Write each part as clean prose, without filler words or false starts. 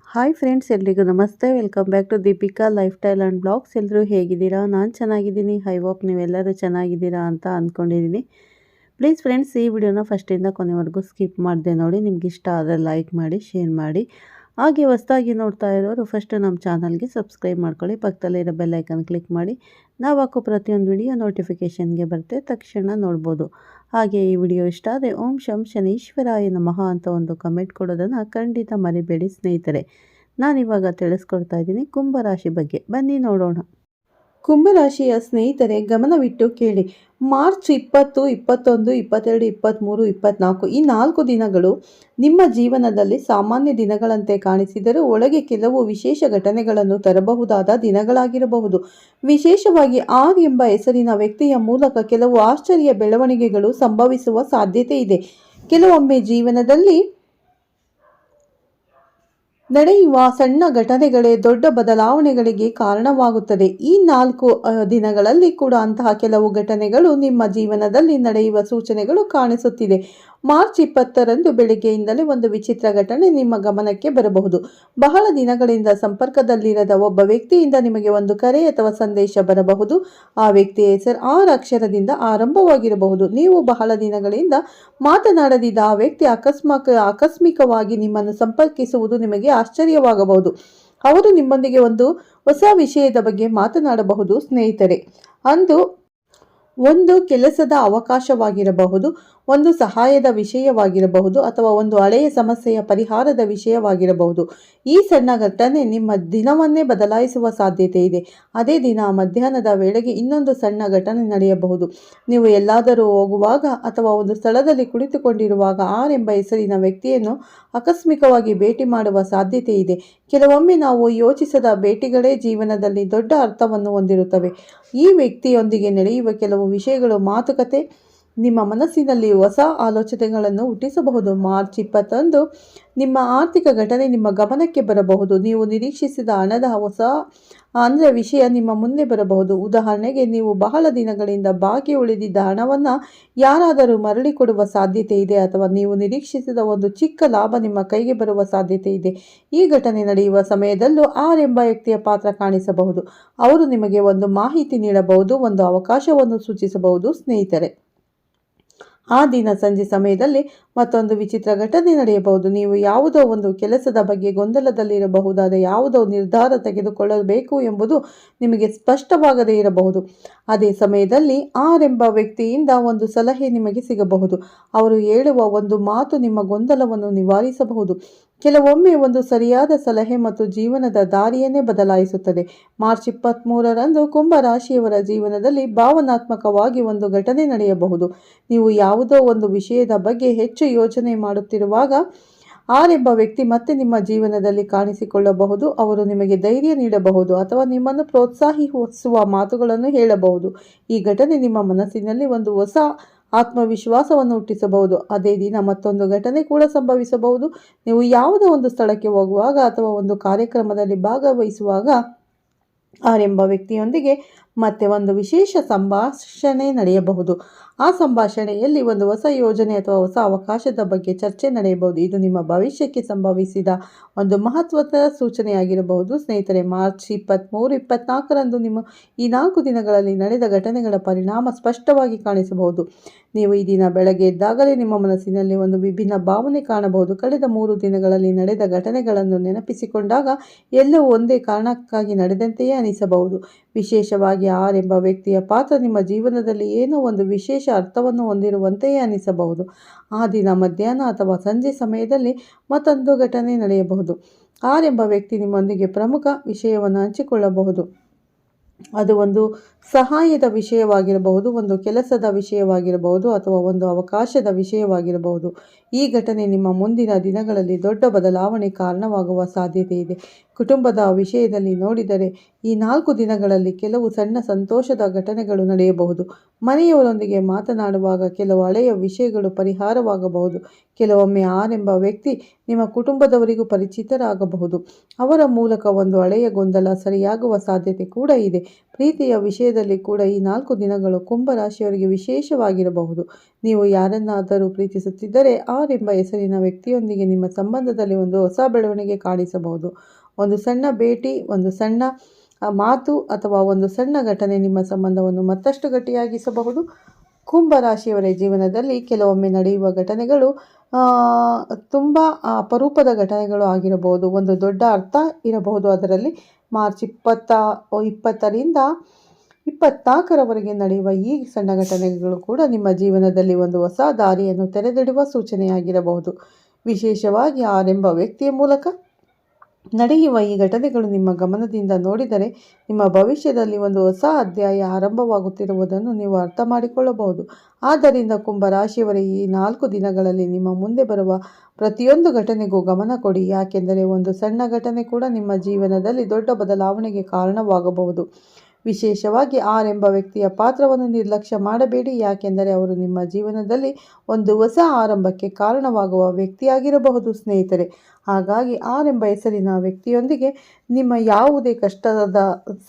Hi friends, ಎಲ್ರಿಗೂ ನಮಸ್ತೆ. Welcome back to Deepika lifestyle and blogs. ಎಲ್ಲರೂ ಹೇಗಿದ್ದೀರಾ? ನಾನು ಚೆನ್ನಾಗಿದ್ದೀನಿ. ಐ ಹೋಪ್ ನೀವೆಲ್ಲರೂ ಚೆನ್ನಾಗಿದ್ದೀರಾ ಅಂತ ಅಂದ್ಕೊಂಡಿದ್ದೀನಿ. ಪ್ಲೀಸ್ ಫ್ರೆಂಡ್ಸ್, ಈ ವಿಡಿಯೋನ ಫಸ್ಟಿಂದ ಕೊನೆವರೆಗೂ ಸ್ಕಿಪ್ ಮಾಡಿದೆ ನೋಡಿ. ನಿಮ್ಗೆ ಇಷ್ಟ ಆದರೆ ಲೈಕ್ ಮಾಡಿ, ಶೇರ್ ಮಾಡಿ. ಹಾಗೆ ಹೊಸದಾಗಿ ನೋಡ್ತಾ ಇರೋರು ಫಸ್ಟ್ ನಮ್ಮ ಚಾನಲ್ಗೆ ಸಬ್ಸ್ಕ್ರೈಬ್ ಮಾಡ್ಕೊಳ್ಳಿ. ಪಕ್ಕದಲ್ಲಿರೋ ಬೆಲ್ ಐಕನ್ ಕ್ಲಿಕ್ ಮಾಡಿ. ನಾವು ಹಾಕೋ ಪ್ರತಿಯೊಂದು ವಿಡಿಯೋ ನೋಟಿಫಿಕೇಷನ್ಗೆ ಬರುತ್ತೆ, ತಕ್ಷಣ ನೋಡ್ಬೋದು. ಹಾಗೆ ಈ ವಿಡಿಯೋ ಇಷ್ಟ ಆದರೆ ಓಂ ಶಂ ಶನೀಶ್ವರಾಯ ನಮಃ ಅಂತ ಒಂದು ಕಮೆಂಟ್ ಕೊಡೋದನ್ನು ಖಂಡಿತ ಮರಿಬೇಡಿ ಸ್ನೇಹಿತರೆ. ನಾನಿವಾಗ ತಿಳಿಸ್ಕೊಡ್ತಾ ಇದ್ದೀನಿ ಕುಂಭರಾಶಿ ಬಗ್ಗೆ. ಬನ್ನಿ ನೋಡೋಣ. ಕುಂಭರಾಶಿಯ ಸ್ನೇಹಿತರೆ, ಗಮನವಿಟ್ಟು ಕೇಳಿ. ಮಾರ್ಚ್ 20, 21, 22, 23, 24 ಈ 4 ದಿನಗಳು ನಿಮ್ಮ ಜೀವನದಲ್ಲಿ ಸಾಮಾನ್ಯ ದಿನಗಳಂತೆ ಕಾಣಿಸಿದರೂ ಒಳಗೆ ಕೆಲವು ವಿಶೇಷ ಘಟನೆಗಳನ್ನು ತರಬಹುದಾದ ದಿನಗಳಾಗಿರಬಹುದು. ವಿಶೇಷವಾಗಿ ಆರ್ ಎಂಬ ಹೆಸರಿನ ವ್ಯಕ್ತಿಯ ಮೂಲಕ ಕೆಲವು ಆಶ್ಚರ್ಯ ಬೆಳವಣಿಗೆಗಳು ಸಂಭವಿಸುವ ಸಾಧ್ಯತೆ ಇದೆ. ಕೆಲವೊಮ್ಮೆ ಜೀವನದಲ್ಲಿ ನಡೆಯುವ ಸಣ್ಣ ಘಟನೆಗಳೇ ದೊಡ್ಡ ಬದಲಾವಣೆಗಳಿಗೆ ಕಾರಣವಾಗುತ್ತದೆ. ಈ 4 ದಿನಗಳಲ್ಲಿ ಕೂಡ ಅಂತಹ ಕೆಲವು ಘಟನೆಗಳು ನಿಮ್ಮ ಜೀವನದಲ್ಲಿ ನಡೆಯುವ ಸೂಚನೆಗಳು ಕಾಣಿಸುತ್ತಿದೆ. ಮಾರ್ಚ್ 20ರಂದು ಬೆಳಿಗ್ಗೆಯಿಂದಲೇ ಒಂದು ವಿಚಿತ್ರ ಘಟನೆ ನಿಮ್ಮ ಗಮನಕ್ಕೆ ಬರಬಹುದು. ಬಹಳ ದಿನಗಳಿಂದ ಸಂಪರ್ಕದಲ್ಲಿರದ ಒಬ್ಬ ವ್ಯಕ್ತಿಯಿಂದ ನಿಮಗೆ ಒಂದು ಕರೆ ಅಥವಾ ಸಂದೇಶ ಬರಬಹುದು. ಆ ವ್ಯಕ್ತಿಯ ಹೆಸರು ಆರ್ ಅಕ್ಷರದಿಂದ ಆರಂಭವಾಗಿರಬಹುದು. ನೀವು ಬಹಳ ದಿನಗಳಿಂದ ಮಾತನಾಡದಿದ್ದ ಆ ವ್ಯಕ್ತಿ ಆಕಸ್ಮಿಕವಾಗಿ ನಿಮ್ಮನ್ನು ಸಂಪರ್ಕಿಸುವುದು ನಿಮಗೆ ಆಶ್ಚರ್ಯವಾಗಬಹುದು. ಅವರು ನಿಮ್ಮೊಂದಿಗೆ ಒಂದು ಹೊಸ ವಿಷಯದ ಬಗ್ಗೆ ಮಾತನಾಡಬಹುದು. ಸ್ನೇಹಿತರೆ, ಅಂದು ಒಂದು ಕೆಲಸದ ಅವಕಾಶವಾಗಿರಬಹುದು, ಒಂದು ಸಹಾಯದ ವಿಷಯವಾಗಿರಬಹುದು ಅಥವಾ ಒಂದು ಹಳೆಯ ಸಮಸ್ಯೆಯ ಪರಿಹಾರದ ವಿಷಯವಾಗಿರಬಹುದು. ಈ ಸಣ್ಣ ಘಟನೆ ನಿಮ್ಮ ದಿನವನ್ನೇ ಬದಲಾಯಿಸುವ ಸಾಧ್ಯತೆ ಇದೆ. ಅದೇ ದಿನ ಮಧ್ಯಾಹ್ನದ ವೇಳೆಗೆ ಇನ್ನೊಂದು ಸಣ್ಣ ಘಟನೆ ನಡೆಯಬಹುದು. ನೀವು ಎಲ್ಲಾದರೂ ಹೋಗುವಾಗ ಅಥವಾ ಒಂದು ಸ್ಥಳದಲ್ಲಿ ಕುಳಿತುಕೊಂಡಿರುವಾಗ ಆರ್ ಎಂಬ ಹೆಸರಿನ ವ್ಯಕ್ತಿಯನ್ನು ಆಕಸ್ಮಿಕವಾಗಿ ಭೇಟಿ ಮಾಡುವ ಸಾಧ್ಯತೆ ಇದೆ. ಕೆಲವೊಮ್ಮೆ ನಾವು ಯೋಚಿಸದ ಭೇಟಿಗಳೇ ಜೀವನದಲ್ಲಿ ದೊಡ್ಡ ಅರ್ಥವನ್ನು ಹೊಂದಿರುತ್ತವೆ. ಈ ವ್ಯಕ್ತಿಯೊಂದಿಗೆ ನಡೆಯುವ ಕೆಲವು ವಿಷಯಗಳು ಮಾತುಕತೆ ನಿಮ್ಮ ಮನಸ್ಸಿನಲ್ಲಿ ಹೊಸ ಆಲೋಚನೆಗಳನ್ನು ಹುಟ್ಟಿಸಬಹುದು. ಮಾರ್ಚ್ 20 ನಿಮ್ಮ ಆರ್ಥಿಕ ಘಟನೆ ನಿಮ್ಮ ಗಮನಕ್ಕೆ ಬರಬಹುದು. ನೀವು ನಿರೀಕ್ಷಿಸಿದ ಹಣದ ಹೊಸ ವಿಷಯ ನಿಮ್ಮ ಮುಂದೆ ಬರಬಹುದು. ಉದಾಹರಣೆಗೆ, ನೀವು ಬಹಳ ದಿನಗಳಿಂದ ಬಾಕಿ ಉಳಿದಿದ್ದ ಹಣವನ್ನು ಯಾರಾದರೂ ಮರಳಿ ಕೊಡುವ ಸಾಧ್ಯತೆ ಇದೆ ಅಥವಾ ನೀವು ನಿರೀಕ್ಷಿಸಿದ ಒಂದು ಚಿಕ್ಕ ಲಾಭ ನಿಮ್ಮ ಕೈಗೆ ಬರುವ ಸಾಧ್ಯತೆ ಇದೆ. ಈ ಘಟನೆ ನಡೆಯುವ ಸಮಯದಲ್ಲೂ ಆರ್ ಎಂಬ ವ್ಯಕ್ತಿಯ ಪಾತ್ರ ಕಾಣಿಸಬಹುದು. ಅವರು ನಿಮಗೆ ಒಂದು ಮಾಹಿತಿ ನೀಡಬಹುದು, ಒಂದು ಅವಕಾಶವನ್ನು ಸೂಚಿಸಬಹುದು. ಸ್ನೇಹಿತರೆ, ಆ ದಿನ ಸಂಜೆ ಸಮಯದಲ್ಲಿ ಮತ್ತೊಂದು ವಿಚಿತ್ರ ಘಟನೆ ನಡೆಯಬಹುದು. ನೀವು ಯಾವುದೋ ಒಂದು ಕೆಲಸದ ಬಗ್ಗೆ ಗೊಂದಲದಲ್ಲಿರಬಹುದಾದ ಯಾವುದೋ ನಿರ್ಧಾರ ತೆಗೆದುಕೊಳ್ಳಬೇಕು ಎಂಬುದು ನಿಮಗೆ ಸ್ಪಷ್ಟವಾಗದೇ ಇರಬಹುದು. ಅದೇ ಸಮಯದಲ್ಲಿ ಆರ್ ಎಂಬ ವ್ಯಕ್ತಿಯಿಂದ ಒಂದು ಸಲಹೆ ನಿಮಗೆ ಸಿಗಬಹುದು. ಅವರು ಹೇಳುವ ಒಂದು ಮಾತು ನಿಮ್ಮ ಗೊಂದಲವನ್ನು ನಿವಾರಿಸಬಹುದು. ಕೆಲವೊಮ್ಮೆ ಒಂದು ಸರಿಯಾದ ಸಲಹೆ ಮತ್ತು ಜೀವನದ ದಾರಿಯನ್ನೇ ಬದಲಾಯಿಸುತ್ತದೆ. ಮಾರ್ಚ್ 23ರಂದು ಕುಂಭ ರಾಶಿಯವರ ಜೀವನದಲ್ಲಿ ಭಾವನಾತ್ಮಕವಾಗಿ ಒಂದು ಘಟನೆ ನಡೆಯಬಹುದು. ನೀವು ಯಾವುದೋ ಒಂದು ವಿಷಯದ ಬಗ್ಗೆ ಹೆಚ್ಚು ಯೋಚನೆ ಮಾಡುತ್ತಿರುವಾಗ ಆರ್ ಎಂಬ ವ್ಯಕ್ತಿ ಮತ್ತೆ ನಿಮ್ಮ ಜೀವನದಲ್ಲಿ ಕಾಣಿಸಿಕೊಳ್ಳಬಹುದು. ಅವರು ನಿಮಗೆ ಧೈರ್ಯ ನೀಡಬಹುದು ಅಥವಾ ನಿಮ್ಮನ್ನು ಪ್ರೋತ್ಸಾಹಿಸುವ ಮಾತುಗಳನ್ನು ಹೇಳಬಹುದು. ಈ ಘಟನೆ ನಿಮ್ಮ ಮನಸ್ಸಿನಲ್ಲಿ ಒಂದು ಹೊಸ ಆತ್ಮವಿಶ್ವಾಸವನ್ನು ಹುಟ್ಟಿಸಬಹುದು. ಅದೇ ದಿನ ಮತ್ತೊಂದು ಘಟನೆ ಕೂಡ ಸಂಭವಿಸಬಹುದು. ನೀವು ಯಾವುದೋ ಒಂದು ಸ್ಥಳಕ್ಕೆ ಹೋಗುವಾಗ ಅಥವಾ ಒಂದು ಕಾರ್ಯಕ್ರಮದಲ್ಲಿ ಭಾಗವಹಿಸುವಾಗ ಆರ್ ಎಂಬ ವ್ಯಕ್ತಿಯೊಂದಿಗೆ ಮತ್ತೆ ಒಂದು ವಿಶೇಷ ಸಂಭಾಷಣೆ ನಡೆಯಬಹುದು. ಆ ಸಂಭಾಷಣೆಯಲ್ಲಿ ಒಂದು ಹೊಸ ಯೋಜನೆ ಅಥವಾ ಹೊಸ ಅವಕಾಶದ ಬಗ್ಗೆ ಚರ್ಚೆ ನಡೆಯಬಹುದು. ಇದು ನಿಮ್ಮ ಭವಿಷ್ಯಕ್ಕೆ ಸಂಭವಿಸಿದ ಒಂದು ಮಹತ್ವದ ಸೂಚನೆಯಾಗಿರಬಹುದು. ಸ್ನೇಹಿತರೆ, ಮಾರ್ಚ್ 23, 24ರಂದು ನಿಮ್ಮ ಈ 4 ದಿನಗಳಲ್ಲಿ ನಡೆದ ಘಟನೆಗಳ ಪರಿಣಾಮ ಸ್ಪಷ್ಟವಾಗಿ ಕಾಣಿಸಬಹುದು. ನೀವು ಈ ದಿನ ಬೆಳಗ್ಗೆ ಎದ್ದಾಗಲೇ ನಿಮ್ಮ ಮನಸ್ಸಿನಲ್ಲಿ ಒಂದು ವಿಭಿನ್ನ ಭಾವನೆ ಕಾಣಬಹುದು. ಕಳೆದ 3 ದಿನಗಳಲ್ಲಿ ನಡೆದ ಘಟನೆಗಳನ್ನು ನೆನಪಿಸಿಕೊಂಡಾಗ ಎಲ್ಲವೂ ಒಂದೇ ಕಾರಣಕ್ಕಾಗಿ ನಡೆದಂತೆಯೇ ಅನಿಸಬಹುದು. ವಿಶೇಷವಾಗಿ ಆರ್ ಎಂಬ ವ್ಯಕ್ತಿಯ ಪಾತ್ರ ನಿಮ್ಮ ಜೀವನದಲ್ಲಿ ಏನೋ ಒಂದು ವಿಶೇಷ ಅರ್ಥವನ್ನು ಹೊಂದಿರುವಂತೆಯೇ ಅನಿಸಬಹುದು. ಆ ದಿನ ಮಧ್ಯಾಹ್ನ ಅಥವಾ ಸಂಜೆ ಸಮಯದಲ್ಲಿ ಮತ್ತೊಂದು ಘಟನೆ ನಡೆಯಬಹುದು. ಆರ್ ಎಂಬ ವ್ಯಕ್ತಿ ನಿಮ್ಮೊಂದಿಗೆ ಪ್ರಮುಖ ವಿಷಯವನ್ನು ಹಂಚಿಕೊಳ್ಳಬಹುದು. ಅದು ಒಂದು ಸಹಾಯದ ವಿಷಯವಾಗಿರಬಹುದು, ಒಂದು ಕೆಲಸದ ವಿಷಯವಾಗಿರಬಹುದು ಅಥವಾ ಒಂದು ಅವಕಾಶದ ವಿಷಯವಾಗಿರಬಹುದು. ಈ ಘಟನೆ ನಿಮ್ಮ ಮುಂದಿನ ದಿನಗಳಲ್ಲಿ ದೊಡ್ಡ ಬದಲಾವಣೆ ಕಾರಣವಾಗುವ ಸಾಧ್ಯತೆ ಇದೆ. ಕುಟುಂಬದ ವಿಷಯದಲ್ಲಿ ನೋಡಿದರೆ ಈ 4 ದಿನಗಳಲ್ಲಿ ಕೆಲವು ಸಣ್ಣ ಸಂತೋಷದ ಘಟನೆಗಳು ನಡೆಯಬಹುದು. ಮನೆಯವರೊಂದಿಗೆ ಮಾತನಾಡುವಾಗ ಕೆಲವು ಹಳೆಯ ವಿಷಯಗಳು ಪರಿಹಾರವಾಗಬಹುದು. ಕೆಲವೊಮ್ಮೆ ಆರ್ ಎಂಬ ವ್ಯಕ್ತಿ ನಿಮ್ಮ ಕುಟುಂಬದವರಿಗೂ ಪರಿಚಿತರಾಗಬಹುದು. ಅವರ ಮೂಲಕ ಒಂದು ಹಳೆಯ ಗೊಂದಲ ಸರಿಯಾಗುವ ಸಾಧ್ಯತೆ ಕೂಡ ಇದೆ. ಪ್ರೀತಿಯ ವಿಷಯದಲ್ಲಿ ಕೂಡ ಈ 4 ದಿನಗಳು ಕುಂಭ ರಾಶಿಯವರಿಗೆ ವಿಶೇಷವಾಗಿರಬಹುದು. ನೀವು ಯಾರನ್ನಾದರೂ ಪ್ರೀತಿಸುತ್ತಿದ್ದರೆ ಆರೆಂಬ ಹೆಸರಿನ ವ್ಯಕ್ತಿಯೊಂದಿಗೆ ನಿಮ್ಮ ಸಂಬಂಧದಲ್ಲಿ ಒಂದು ಹೊಸ ಬೆಳವಣಿಗೆ ಕಾಣಿಸಬಹುದು. ಒಂದು ಸಣ್ಣ ಭೇಟಿ, ಒಂದು ಸಣ್ಣ ಮಾತು ಅಥವಾ ಒಂದು ಸಣ್ಣ ಘಟನೆ ನಿಮ್ಮ ಸಂಬಂಧವನ್ನು ಮತ್ತಷ್ಟು ಗಟ್ಟಿಯಾಗಿಸಬಹುದು. ಕುಂಭ ರಾಶಿಯವರ ಜೀವನದಲ್ಲಿ ಕೆಲವೊಮ್ಮೆ ನಡೆಯುವ ಘಟನೆಗಳು ತುಂಬ ಅಪರೂಪದ ಘಟನೆಗಳು ಆಗಿರಬಹುದು. ಒಂದು ದೊಡ್ಡ ಅರ್ಥ ಇರಬಹುದು ಅದರಲ್ಲಿ. ಮಾರ್ಚ್ 20ರಿಂದ 24ರವರೆಗೆ ನಡೆಯುವ ಈ ಸಣ್ಣ ಘಟನೆಗಳು ಕೂಡ ನಿಮ್ಮ ಜೀವನದಲ್ಲಿ ಒಂದು ಹೊಸ ದಾರಿಯನ್ನು ತೆರೆದಿಡುವ ಸೂಚನೆಯಾಗಿರಬಹುದು. ವಿಶೇಷವಾಗಿ ಆರೆಂಬ ವ್ಯಕ್ತಿಯ ಮೂಲಕ ನಡೆಯುವ ಈ ಘಟನೆಗಳು ನಿಮ್ಮ ಗಮನದಿಂದ ನೋಡಿದರೆ ನಿಮ್ಮ ಭವಿಷ್ಯದಲ್ಲಿ ಒಂದು ಹೊಸ ಅಧ್ಯಾಯ ಆರಂಭವಾಗುತ್ತಿರುವುದನ್ನು ನೀವು ಅರ್ಥ ಮಾಡಿಕೊಳ್ಳಬಹುದು. ಆದ್ದರಿಂದ ಕುಂಭರಾಶಿಯವರ ಈ 4 ದಿನಗಳಲ್ಲಿ ನಿಮ್ಮ ಮುಂದೆ ಬರುವ ಪ್ರತಿಯೊಂದು ಘಟನೆಗೂ ಗಮನ ಕೊಡಿ. ಯಾಕೆಂದರೆ ಒಂದು ಸಣ್ಣ ಘಟನೆ ಕೂಡ ನಿಮ್ಮ ಜೀವನದಲ್ಲಿ ದೊಡ್ಡ ಬದಲಾವಣೆಗೆ ಕಾರಣವಾಗಬಹುದು. ವಿಶೇಷವಾಗಿ ಆರೆಂಬ ವ್ಯಕ್ತಿಯ ಪಾತ್ರವನ್ನು ನಿರ್ಲಕ್ಷ್ಯ ಮಾಡಬೇಡಿ. ಯಾಕೆಂದರೆ ಅವರು ನಿಮ್ಮ ಜೀವನದಲ್ಲಿ ಒಂದು ಹೊಸ ಆರಂಭಕ್ಕೆ ಕಾರಣವಾಗುವ ವ್ಯಕ್ತಿಯಾಗಿರಬಹುದು ಸ್ನೇಹಿತರೆ. ಹಾಗಾಗಿ ಆರೆಂಬ ಹೆಸರಿನ ವ್ಯಕ್ತಿಯೊಂದಿಗೆ ನಿಮ್ಮ ಯಾವುದೇ ಕಷ್ಟದ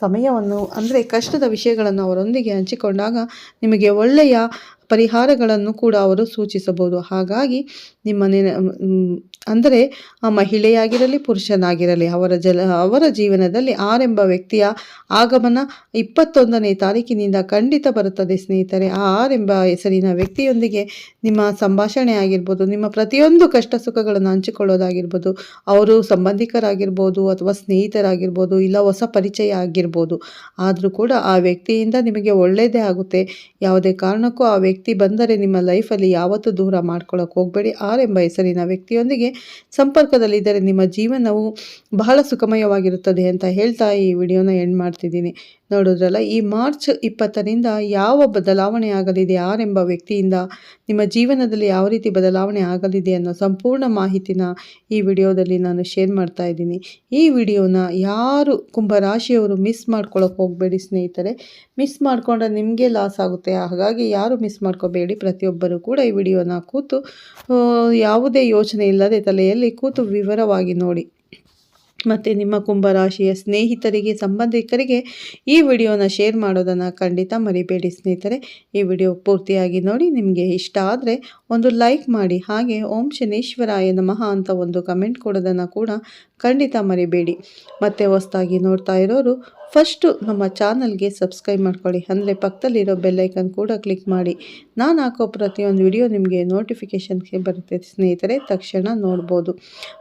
ಸಮಯವನ್ನು ಅಂದರೆ ಕಷ್ಟದ ವಿಷಯಗಳನ್ನು ಅವರೊಂದಿಗೆ ಹಂಚಿಕೊಂಡಾಗ ನಿಮಗೆ ಒಳ್ಳೆಯ ಪರಿಹಾರಗಳನ್ನು ಕೂಡ ಅವರು ಸೂಚಿಸಬಹುದು. ಹಾಗಾಗಿ ನಿಮ್ಮ ಅಂದರೆ ಆ ಮಹಿಳೆಯಾಗಿರಲಿ ಪುರುಷನಾಗಿರಲಿ ಅವರ ಜೀವನದಲ್ಲಿ ಆರೆಂಬ ವ್ಯಕ್ತಿಯ ಆಗಮನ 21ನೇ ತಾರೀಕಿನಿಂದ ಖಂಡಿತ ಬರುತ್ತದೆ ಸ್ನೇಹಿತರೆ. ಆ ಆರೆಂಬ ಹೆಸರಿನ ವ್ಯಕ್ತಿಯೊಂದಿಗೆ ನಿಮ್ಮ ಸಂಭಾಷಣೆ ಆಗಿರ್ಬೋದು, ನಿಮ್ಮ ಪ್ರತಿಯೊಂದು ಕಷ್ಟ ಸುಖಗಳನ್ನು ಹಂಚಿಕೊಳ್ಳೋದಾಗಿರ್ಬೋದು, ಅವರು ಸಂಬಂಧಿಕರಾಗಿರ್ಬೋದು ಅಥವಾ ಸ್ನೇಹಿತರಾಗಿರ್ಬೋದು, ಇಲ್ಲ ಹೊಸ ಪರಿಚಯ ಆಗಿರ್ಬೋದು. ಆದರೂ ಕೂಡ ಆ ವ್ಯಕ್ತಿಯಿಂದ ನಿಮಗೆ ಒಳ್ಳೆಯದೇ ಆಗುತ್ತೆ. ಯಾವುದೇ ಕಾರಣಕ್ಕೂ ಆ ವ್ಯಕ್ತಿ ಬಂದರೆ ನಿಮ್ಮ ಲೈಫಲ್ಲಿ ಯಾವತ್ತೂ ದೂರ ಮಾಡ್ಕೊಳ್ಳೋಕೆ ಹೋಗಬೇಡಿ. ಆರೆಂಬ ಹೆಸರಿನ ವ್ಯಕ್ತಿಯೊಂದಿಗೆ ಸಂಪರ್ಕದಲ್ಲಿದ್ದರೆ ನಿಮ್ಮ ಜೀವನವು ಬಹಳ ಸುಖಮಯವಾಗಿರುತ್ತದೆ ಅಂತ ಹೇಳ್ತಾ ಈ ವಿಡಿಯೋನ ಎಂಡ್ ಮಾಡ್ತಿದ್ದೀನಿ. ನೋಡಿದ್ರಲ್ಲ, ಈ ಮಾರ್ಚ್ 20ರಿಂದ ಯಾವ ಬದಲಾವಣೆ ಆಗಲಿದೆ, ಆರೆಂಬ ವ್ಯಕ್ತಿಯಿಂದ ನಿಮ್ಮ ಜೀವನದಲ್ಲಿ ಯಾವ ರೀತಿ ಬದಲಾವಣೆ ಆಗಲಿದೆ ಅನ್ನೋ ಸಂಪೂರ್ಣ ಮಾಹಿತಿನ ಈ ವಿಡಿಯೋದಲ್ಲಿ ನಾನು ಶೇರ್ ಮಾಡ್ತಾ ಇದ್ದೀನಿ. ಈ ವಿಡಿಯೋನ ಯಾರು ಕುಂಭರಾಶಿಯವರು ಮಿಸ್ ಮಾಡ್ಕೊಳ್ಳೋಕೆ ಹೋಗಬೇಡಿ ಸ್ನೇಹಿತರೆ. ಮಿಸ್ ಮಾಡಿಕೊಂಡ್ರೆ ನಿಮಗೆ ಲಾಸ್ ಆಗುತ್ತೆ. ಹಾಗಾಗಿ ಯಾರು ಮಿಸ್ ಮಾಡ್ಕೋಬೇಡಿ. ಪ್ರತಿಯೊಬ್ಬರು ಕೂಡ ಈ ವಿಡಿಯೋನ ಕೂತು ಯಾವುದೇ ಯೋಚನೆ ಇಲ್ಲದೆ ತಲೆಯಲ್ಲಿ ಕೂತು ವಿವರವಾಗಿ ನೋಡಿ. ಮತ್ತು ನಿಮ್ಮ ಕುಂಭರಾಶಿಯ ಸ್ನೇಹಿತರಿಗೆ, ಸಂಬಂಧಿಕರಿಗೆ ಈ ವಿಡಿಯೋನ ಶೇರ್ ಮಾಡೋದನ್ನು ಖಂಡಿತ ಮರಿಬೇಡಿ ಸ್ನೇಹಿತರೆ. ಈ ವಿಡಿಯೋ ಪೂರ್ತಿಯಾಗಿ ನೋಡಿ. ನಿಮಗೆ ಇಷ್ಟ ಆದರೆ ಒಂದು ಲೈಕ್ ಮಾಡಿ. ಹಾಗೆ ಓಂ ಶನೇಶ್ವರಾಯ ನಮಃ ಅಂತ ಒಂದು ಕಮೆಂಟ್ ಕೊಡೋದನ್ನು ಕೂಡ ಖಂಡಿತ ಮರಿಬೇಡಿ. ಮತ್ತು ಹೊಸದಾಗಿ ನೋಡ್ತಾ ಇರೋರು ಫಸ್ಟು ನಮ್ಮ ಚಾನಲ್ಗೆ ಸಬ್ಸ್ಕ್ರೈಬ್ ಮಾಡ್ಕೊಳ್ಳಿ. ಅಂದರೆ ಪಕ್ಕದಲ್ಲಿರೋ ಬೆಲ್ಲೈಕನ್ ಕೂಡ ಕ್ಲಿಕ್ ಮಾಡಿ. ನಾನು ಹಾಕೋ ಪ್ರತಿಯೊಂದು ವಿಡಿಯೋ ನಿಮಗೆ ನೋಟಿಫಿಕೇಷನ್ಗೆ ಬರುತ್ತೆ ಸ್ನೇಹಿತರೆ, ತಕ್ಷಣ ನೋಡ್ಬೋದು.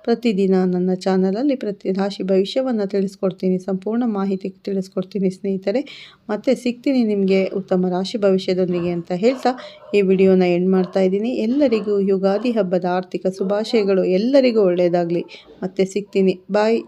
ಪ್ರತಿದಿನ ನನ್ನ ಚಾನಲಲ್ಲಿ ಪ್ರತಿ ರಾಶಿ ಭವಿಷ್ಯವನ್ನು ತಿಳಿಸ್ಕೊಡ್ತೀನಿ, ಸಂಪೂರ್ಣ ಮಾಹಿತಿ ತಿಳಿಸ್ಕೊಡ್ತೀನಿ ಸ್ನೇಹಿತರೆ. ಮತ್ತು ಸಿಗ್ತೀನಿ ನಿಮಗೆ ಉತ್ತಮ ರಾಶಿ ಭವಿಷ್ಯದೊಂದಿಗೆ ಅಂತ ಹೇಳ್ತಾ ಈ ವಿಡಿಯೋನ ಎಂಡ್ ಮಾಡ್ತಾ ಇದ್ದೀನಿ. ಎಲ್ಲರಿಗೂ ಯುಗಾದಿ ಹಬ್ಬದ ಆರ್ಥಿಕ ಶುಭಾಶಯಗಳು. ಎಲ್ಲರಿಗೂ ಒಳ್ಳೆಯದಾಗಲಿ. ಮತ್ತೆ ಸಿಗ್ತೀನಿ. ಬಾಯ್.